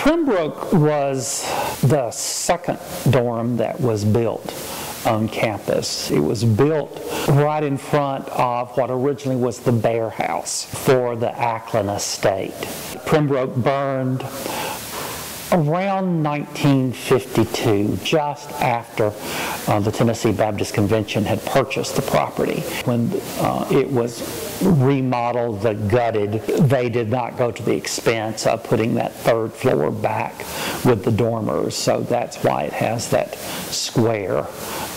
Pembroke was the second dorm that was built on campus. It was built right in front of what originally was the Bear House for the Ackland estate. Pembroke burned around 1952, just after the Tennessee Baptist Convention had purchased the property. When it was remodeled, gutted, they did not go to the expense of putting that third floor back with the dormers, so that's why it has that square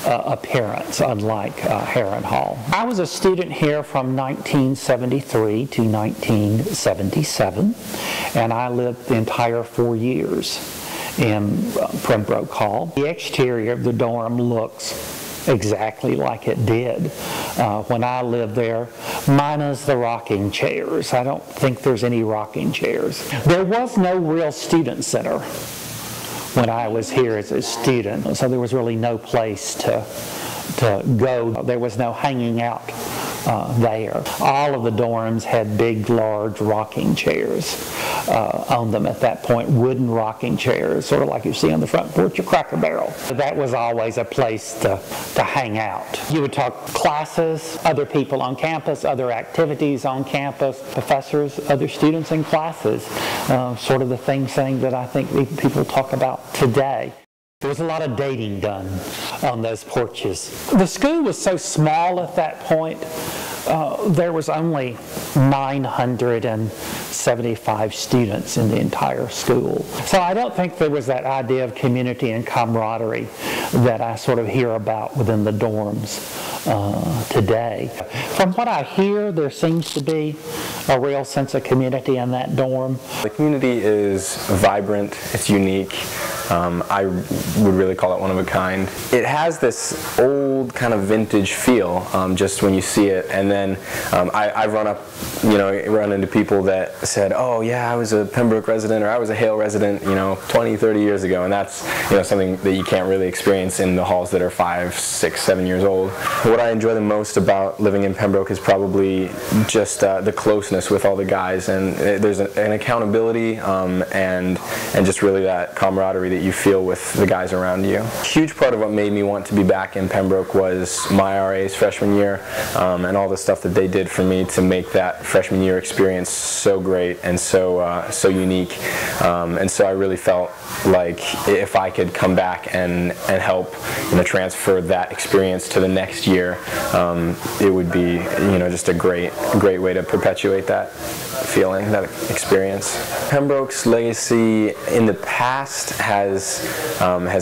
appearance, unlike Heron Hall. I was a student here from 1973 to 1977, and I lived the entire 4 years in Pembroke Hall. The exterior of the dorm looks exactly like it did when I lived there, minus the rocking chairs. I don't think there's any rocking chairs. There was no real student center when I was here as a student, so there was really no place to go. There was no hanging out there. All of the dorms had big, large rocking chairs on them at that point, wooden rocking chairs, sort of like you see on the front porch of Cracker Barrel. That was always a place to hang out. You would talk classes, other people on campus, other activities on campus, professors, other students in classes, sort of the thing that I think people talk about today. There was a lot of dating done on those porches. The school was so small at that point, there was only 975 students in the entire school. So I don't think there was that idea of community and camaraderie that I sort of hear about within the dorms today. From what I hear, there seems to be a real sense of community in that dorm. The community is vibrant, it's unique. I would really call it one of a kind. It has this old kind of vintage feel just when you see it, and then I've run into people that said, oh yeah, I was a Pembroke resident or I was a Hale resident 20, 30 years ago, and that's something that you can't really experience in the halls that are 5, 6, 7 years old. What I enjoy the most about living in Pembroke is probably just the closeness with all the guys, and there's an accountability and just really that camaraderie that you feel with the guys around you. A huge part of what made me want to be back in Pembroke was my RA's freshman year and all the stuff that they did for me to make that freshman year experience so great and so unique. And so I really felt like if I could come back and help transfer that experience to the next year, it would be just a great way to perpetuate that feeling, that experience. Pembroke's legacy in the past has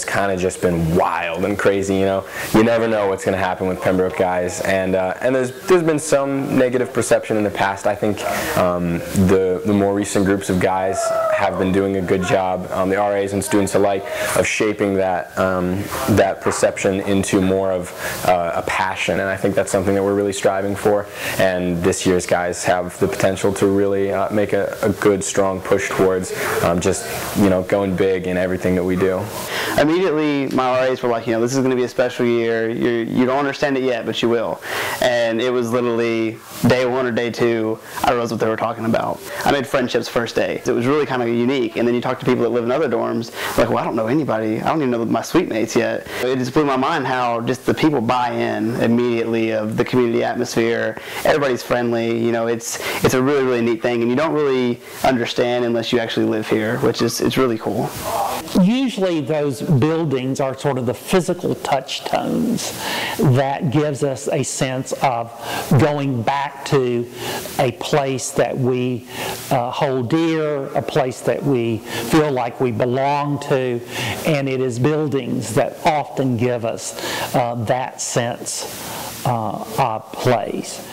kind of just been wild and crazy. You never know what's going to happen with Pembroke guys, and there's been some negative perception in the past. I think the more recent groups of guys have been doing a good job, the RAs and students alike, of shaping that perception into more of a passion, and I think that's something that we're really striving for. And this year's guys have the potential to really make a good, strong push towards just going big in everything that we do. Immediately, my RAs were like, this is going to be a special year. You don't understand it yet, but you will. And it was literally day 1 or day 2, I realized what they were talking about. I made friendships first day. It was really kind of unique. And then you talk to people that live in other dorms, like, well, I don't know anybody. I don't even know my suite mates yet. It just blew my mind how just the people buy in immediately of the community atmosphere. Everybody's friendly. It's a really, really neat thing, and you don't really understand unless you actually live here, which is it's really cool. Usually those buildings are sort of the physical touchstones that gives us a sense of going back to a place that we hold dear, a place that we feel like we belong to, and it is buildings that often give us that sense of place.